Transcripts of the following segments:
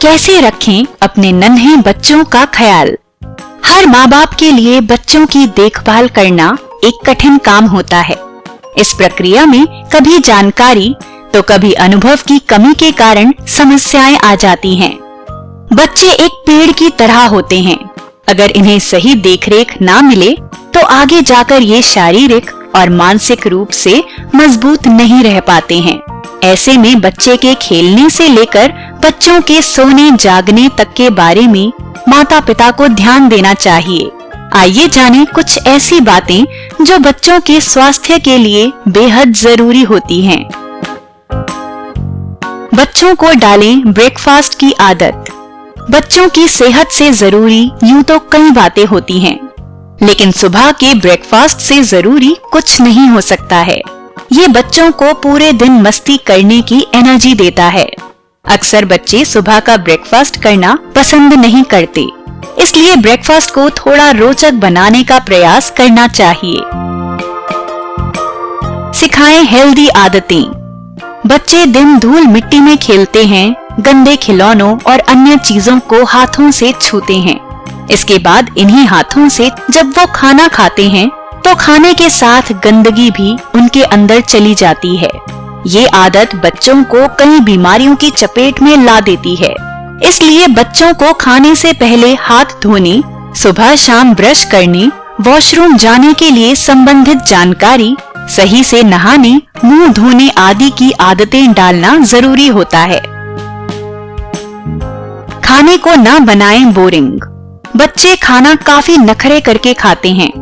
कैसे रखें अपने नन्हे बच्चों का ख्याल। हर माँ बाप के लिए बच्चों की देखभाल करना एक कठिन काम होता है। इस प्रक्रिया में कभी जानकारी तो कभी अनुभव की कमी के कारण समस्याएं आ जाती हैं। बच्चे एक पेड़ की तरह होते हैं। अगर इन्हें सही देखरेख ना मिले तो आगे जाकर ये शारीरिक और मानसिक रूप से मजबूत नहीं रह पाते हैं। ऐसे में बच्चे के खेलने से लेकर बच्चों के सोने जागने तक के बारे में माता पिता को ध्यान देना चाहिए। आइए जानें कुछ ऐसी बातें जो बच्चों के स्वास्थ्य के लिए बेहद जरूरी होती हैं। बच्चों को डालें ब्रेकफास्ट की आदत। बच्चों की सेहत से जरूरी यूं तो कई बातें होती हैं, लेकिन सुबह के ब्रेकफास्ट से जरूरी कुछ नहीं हो सकता है। ये बच्चों को पूरे दिन मस्ती करने की एनर्जी देता है। अक्सर बच्चे सुबह का ब्रेकफास्ट करना पसंद नहीं करते, इसलिए ब्रेकफास्ट को थोड़ा रोचक बनाने का प्रयास करना चाहिए। सिखाएं हेल्दी आदतें। बच्चे दिन धूल मिट्टी में खेलते हैं, गंदे खिलौनों और अन्य चीजों को हाथों से छूते हैं। इसके बाद इन्हीं हाथों से जब वो खाना खाते हैं तो खाने के साथ गंदगी भी उनके अंदर चली जाती है। ये आदत बच्चों को कई बीमारियों की चपेट में ला देती है। इसलिए बच्चों को खाने से पहले हाथ धोने, सुबह शाम ब्रश करने, वॉशरूम जाने के लिए संबंधित जानकारी, सही से नहाने, मुंह धोने आदि की आदतें डालना जरूरी होता है। खाने को ना बनाएं बोरिंग। बच्चे खाना काफी नखरे करके खाते हैं।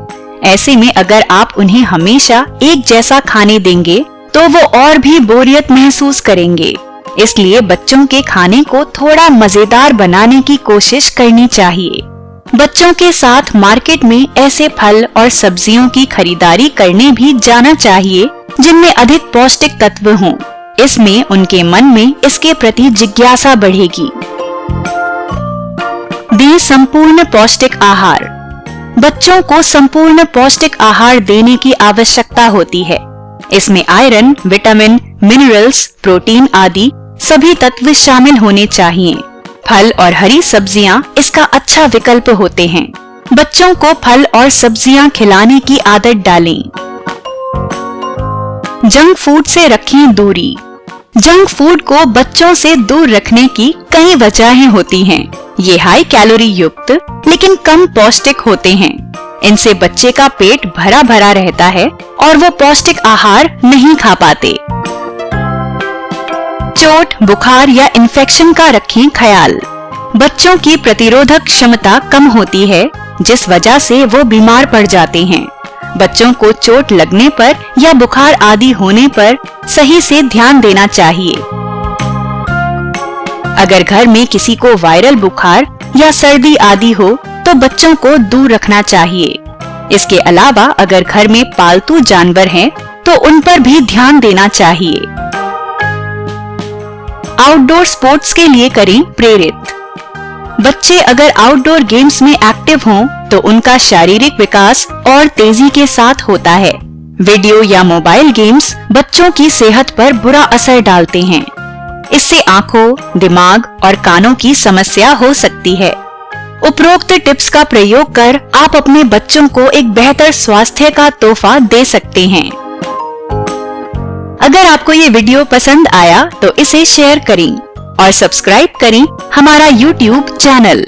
ऐसे में अगर आप उन्हें हमेशा एक जैसा खाने देंगे तो वो और भी बोरियत महसूस करेंगे। इसलिए बच्चों के खाने को थोड़ा मजेदार बनाने की कोशिश करनी चाहिए। बच्चों के साथ मार्केट में ऐसे फल और सब्जियों की खरीदारी करने भी जाना चाहिए जिनमें अधिक पौष्टिक तत्व हों। इसमें उनके मन में इसके प्रति जिज्ञासा बढ़ेगी। दें संपूर्ण पौष्टिक आहार। बच्चों को संपूर्ण पौष्टिक आहार देने की आवश्यकता होती है। इसमें आयरन, विटामिन, मिनरल्स, प्रोटीन आदि सभी तत्व शामिल होने चाहिए। फल और हरी सब्जियां इसका अच्छा विकल्प होते हैं। बच्चों को फल और सब्जियां खिलाने की आदत डालें। जंक फूड से रखें दूरी। जंक फूड को बच्चों से दूर रखने की कई वजहें होती हैं। ये हाई कैलोरी युक्त लेकिन कम पौष्टिक होते हैं। इनसे बच्चे का पेट भरा भरा रहता है और वो पौष्टिक आहार नहीं खा पाते। चोट, बुखार या इन्फेक्शन का रखें ख्याल। बच्चों की प्रतिरोधक क्षमता कम होती है, जिस वजह से वो बीमार पड़ जाते हैं। बच्चों को चोट लगने पर या बुखार आदि होने पर सही से ध्यान देना चाहिए। अगर घर में किसी को वायरल बुखार या सर्दी आदि हो तो बच्चों को दूर रखना चाहिए। इसके अलावा अगर घर में पालतू जानवर हैं तो उन पर भी ध्यान देना चाहिए। आउटडोर स्पोर्ट्स के लिए करें प्रेरित। बच्चे अगर आउटडोर गेम्स में एक्टिव हों तो उनका शारीरिक विकास और तेजी के साथ होता है। वीडियो या मोबाइल गेम्स बच्चों की सेहत पर बुरा असर डालते हैं। इससे आंखों, दिमाग और कानों की समस्या हो सकती है। उपरोक्त टिप्स का प्रयोग कर आप अपने बच्चों को एक बेहतर स्वास्थ्य का तोहफा दे सकते हैं। अगर आपको ये वीडियो पसंद आया तो इसे शेयर करें और सब्सक्राइब करें हमारा YouTube चैनल।